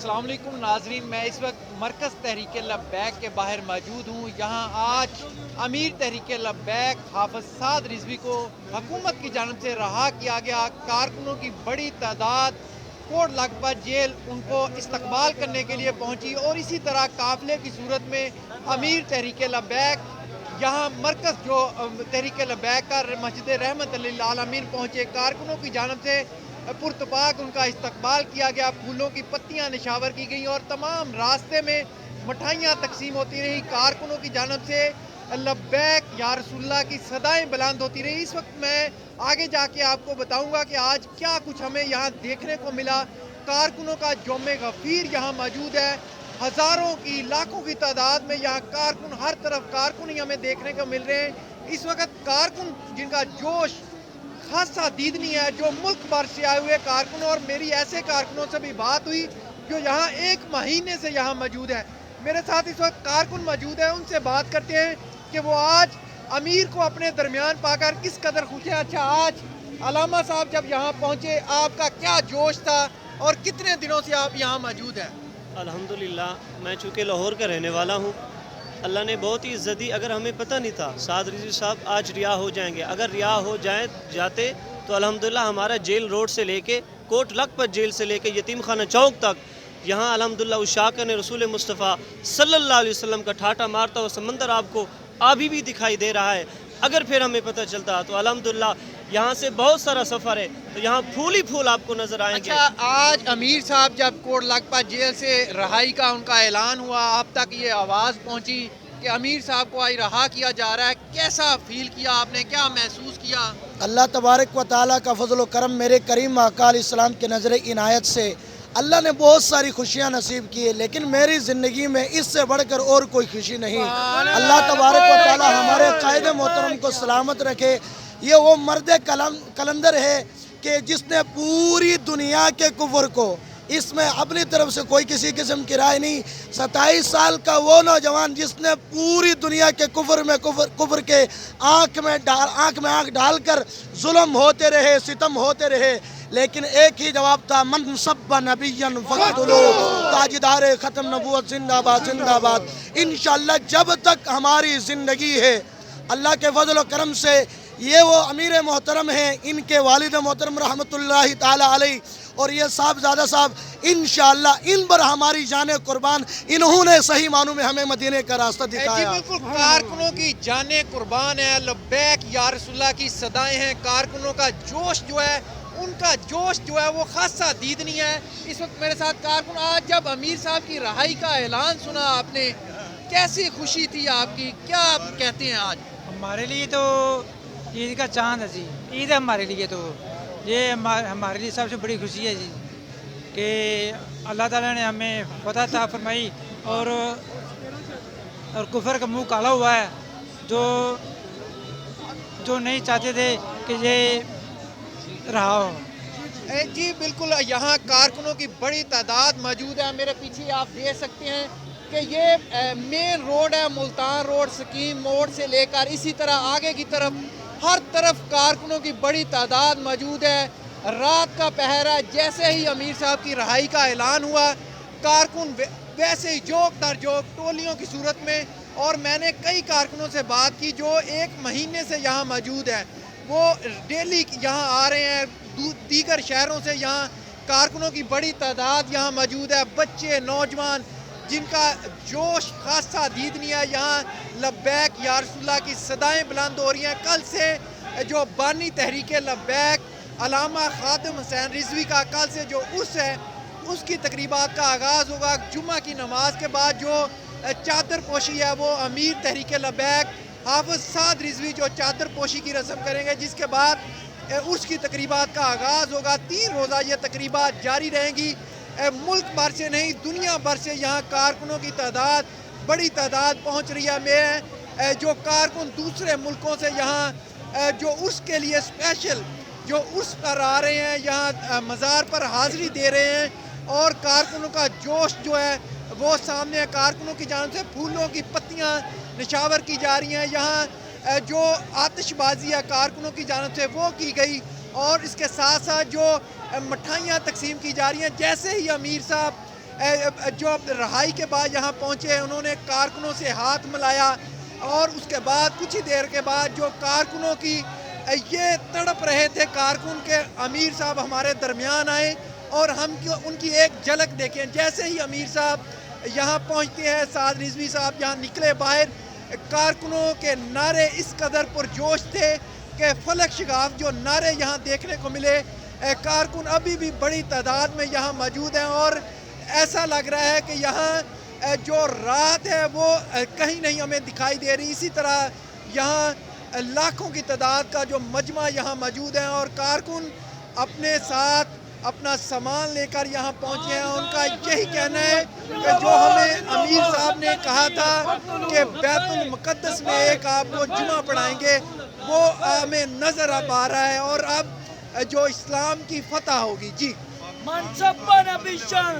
अस्सलाम वालेकुम नाजरीन, मैं इस वक्त मरकज़ तहरीक लब्बैक के बाहर मौजूद हूँ। यहाँ आज अमीर तहरीक लब्बैक हाफ़िज़ साद रिज़वी को हुकूमत की जानिब से रहा किया गया। कारकुनों की बड़ी तादाद कोट लखपत जेल उनको इस्तकबाल करने के लिए पहुँची और इसी तरह काफ़िले की सूरत में अमीर तहरीक लब्बैक यहाँ मरकज़ जो तहरीक लब्बैक का मस्जिद रहमत लिल आलमीन पहुँचे। कारकुनों की जानिब से पुरतपाक उनका इस्तकबाल किया गया, फूलों की पत्तियां निशावर की गई और तमाम रास्ते में मिठाइयाँ तकसीम होती रही। कारकुनों की जानिब से लब्बैक या रसूलुल्लाह की सदाएं बुलंद होती रही। इस वक्त मैं आगे जाके आपको बताऊंगा कि आज क्या कुछ हमें यहाँ देखने को मिला। कारकुनों का जोमे गफीर यहाँ मौजूद है। हज़ारों की लाखों की तादाद में यहाँ कारकुन, हर तरफ कारकुन ही हमें देखने को मिल रहे हैं। इस वक्त कारकुन जिनका जोश खासा दीदनी है, जो मुल्क भर से आए हुए कारकुन, और मेरी ऐसे कारकुनों से भी बात हुई जो यहाँ एक महीने से यहाँ मौजूद है। मेरे साथ इस वक्त कारकुन मौजूद है, उनसे बात करते हैं कि वो आज अमीर को अपने दरमियान पाकर किस कदर खुश हैं। अच्छा, आज अलामा साहब जब यहाँ पहुँचे आपका क्या जोश था और कितने दिनों से आप यहाँ मौजूद हैं? अल्हम्दुलिल्लाह, मैं चूँकि लाहौर का रहने वाला हूँ, अल्लाह ने बहुत ही इज़्ज़त दी। अगर हमें पता नहीं था साद रिज़वी साहब आज रिहा हो जाएंगे, अगर रिहा हो जाते तो अल्हम्दुलिल्लाह हमारा जेल रोड से लेके कोट लखपत जेल से लेके यतीम खाना चौक तक यहाँ अल्हम्दुलिल्लाह उस शाकर ने रसूल मुस्तफ़ा सल्लल्लाहु अलैहि वसल्लम का ठाठा मारता हुआ समंदर आपको अभी भी दिखाई दे रहा है। अगर फिर हमें पता चलता तो अल्हम्दुलिल्लाह यहाँ से बहुत सारा सफ़र है तो यहाँ फूल ही फूल आपको नज़र आएंगे। अच्छा, आज अमीर साहब जब कोट लखपत जेल से रहाई का उनका ऐलान हुआ, आप तक ये आवाज़ पहुँची कि अमीर साहब को आज रहा किया जा रहा है, कैसा फील किया आपने, क्या महसूस किया? अल्लाह तबारक व ताला का फजल व करम, मेरे करीम आका अलैहिस्सलाम के नज़र इनायत से अल्लाह ने बहुत सारी खुशियाँ नसीब की है, लेकिन मेरी ज़िंदगी में इससे बढ़कर और कोई खुशी नहीं। अल्लाह तबारक व ताला हमारे कायद मोहतरम को सलामत रखे। ये वो मर्द कलंदर है कि जिसने पूरी दुनिया के कुफर को, इसमें अपनी तरफ से कोई किसी किस्म की राय नहीं, 27 साल का वो नौजवान जिसने पूरी दुनिया के कुफर के आँख में आँख डालकर जुल्म होते रहे, सितम होते रहे, लेकिन एक ही जवाब था, मन सब्बा नबिय्यन फक़्तुलू, ताजदार ख़त्म नबूवत जिंदाबाद जिंदाबाद। इंशाअल्लाह जब तक हमारी ज़िंदगी है, अल्लाह के फजल व करम से ये वो अमीर मोहतरम हैं, इनके वालिद मोहतरम रहमतुल्लाहि ताला अलैह, और ये साहबजादा साहब, इंशाअल्लाह इन पर हमारी जाने कुर्बान। इन्होंने सही मानों में हमें मदीने का रास्ता दिखाया। बिल्कुल, कारकुनों की जाने कुर्बान है, लब्बैक या रसूलुल्लाह की सदाएं हैं। कारकुनों का जोश जो है, उनका जोश जो है वो खासा दीदनी है। इस वक्त मेरे साथ कारकुन, आज जब अमीर साहब की रहाई का ऐलान सुना आपने, कैसी खुशी थी आपकी, क्या आप कहते हैं? आज हमारे लिए तो ईद का चांद है जी, ईद है हमारे लिए, तो ये हमारे लिए सबसे बड़ी खुशी है जी कि अल्लाह ताला ने हमें फतह अता फरमाई और कुफर का मुंह काला हुआ है, जो नहीं चाहते थे कि ये रहा हो। जी बिल्कुल, यहाँ कारकुनों की बड़ी तादाद मौजूद है। मेरे पीछे आप देख सकते हैं कि ये मेन रोड है, मुल्तान रोड, स्कीम मोड़ से लेकर इसी तरह आगे की तरफ हर तरफ कारकुनों की बड़ी तादाद मौजूद है। रात का पहरा, जैसे ही अमीर साहब की रहाई का ऐलान हुआ, कारकुन वैसे ही जोक दर जोक टोलियों की सूरत में, और मैंने कई कारकुनों से बात की जो एक महीने से यहाँ मौजूद है, वो डेली यहाँ आ रहे हैं दीगर शहरों से। यहाँ कारकुनों की बड़ी तादाद यहाँ मौजूद है, बच्चे, नौजवान, जिनका जोश खासा दीदनी है। यहाँ लब्बैक या रसूलुल्लाह की सदाएं बुलंद हो रही हैं। कल से जो बानी तहरीक लब्बैक अलामा खादिम हुसैन रिज़वी का कल से जो उर्स है, उसकी तकरीबात का आगाज़ होगा। जुम्मा की नमाज के बाद जो चादर पोशी है, वो अमीर तहरीक लब्बैक हाफ़िज़ साद रिज़वी जो चादर पोशी की रस्म करेंगे, जिसके बाद उर्स की तकरीबात का आगाज़ होगा। 3 रोज़ा ये तकरीबात जारी रहेंगी। मुल्क भर से नहीं, दुनिया भर से यहाँ कारकुनों की तादाद, बड़ी तादाद पहुँच रही है। मैं जो कारकुन दूसरे मुल्कों से यहाँ जो उर्स के लिए स्पेशल जो उर्स पर आ रहे हैं, यहाँ मज़ार पर हाज़िरी दे रहे हैं, और कारकुनों का जोश जो है वो सामने, कारकुनों की जानिब से फूलों की पत्तियाँ निशावर की जा रही हैं। यहाँ जो आतिशबाजी है कारकुनों की जानिब से वो की गई, और इसके साथ साथ जो मिठाइयाँ तकसीम की जा रही हैं। जैसे ही अमीर साहब جو رہائی کے بعد یہاں پہنچے انہوں نے کارکنوں سے ہاتھ ملایا اور اس کے بعد کچھ ہی دیر کے بعد جو کارکنوں کی یہ تڑپ رہے تھے کارکن کے امیر صاحب ہمارے درمیان آئے اور ہم ان کی ایک جھلک دیکھیں. جیسے ہی امیر صاحب یہاں پہنچتے ہیں سعد رضوی صاحب یہاں نکلے باہر, کارکنوں کے نعرے اس قدر پرجوش تھے کہ فلک شگاف جو نعرے یہاں دیکھنے کو ملے. کارکن ابھی بھی بڑی تعداد میں یہاں موجود ہیں اور ایسا لگ رہا ہے کہ یہاں جو رات ہے وہ کہیں نہیں ہمیں دکھائی دے رہی. اسی طرح یہاں لاکھوں کی تعداد کا جو مجمع یہاں موجود ہے اور کارکن اپنے ساتھ اپنا سامان لے کر یہاں پہنچے ہیں. ان کا یہی کہنا ہے کہ جو ہمیں امیر صاحب نے کہا تھا کہ بیت المقدس میں ایک آپ کو جمعہ پڑھائیں گے وہ ہمیں نظر اب آ رہا ہے اور اب جو اسلام کی فتح ہوگی. جی من سب نبی شان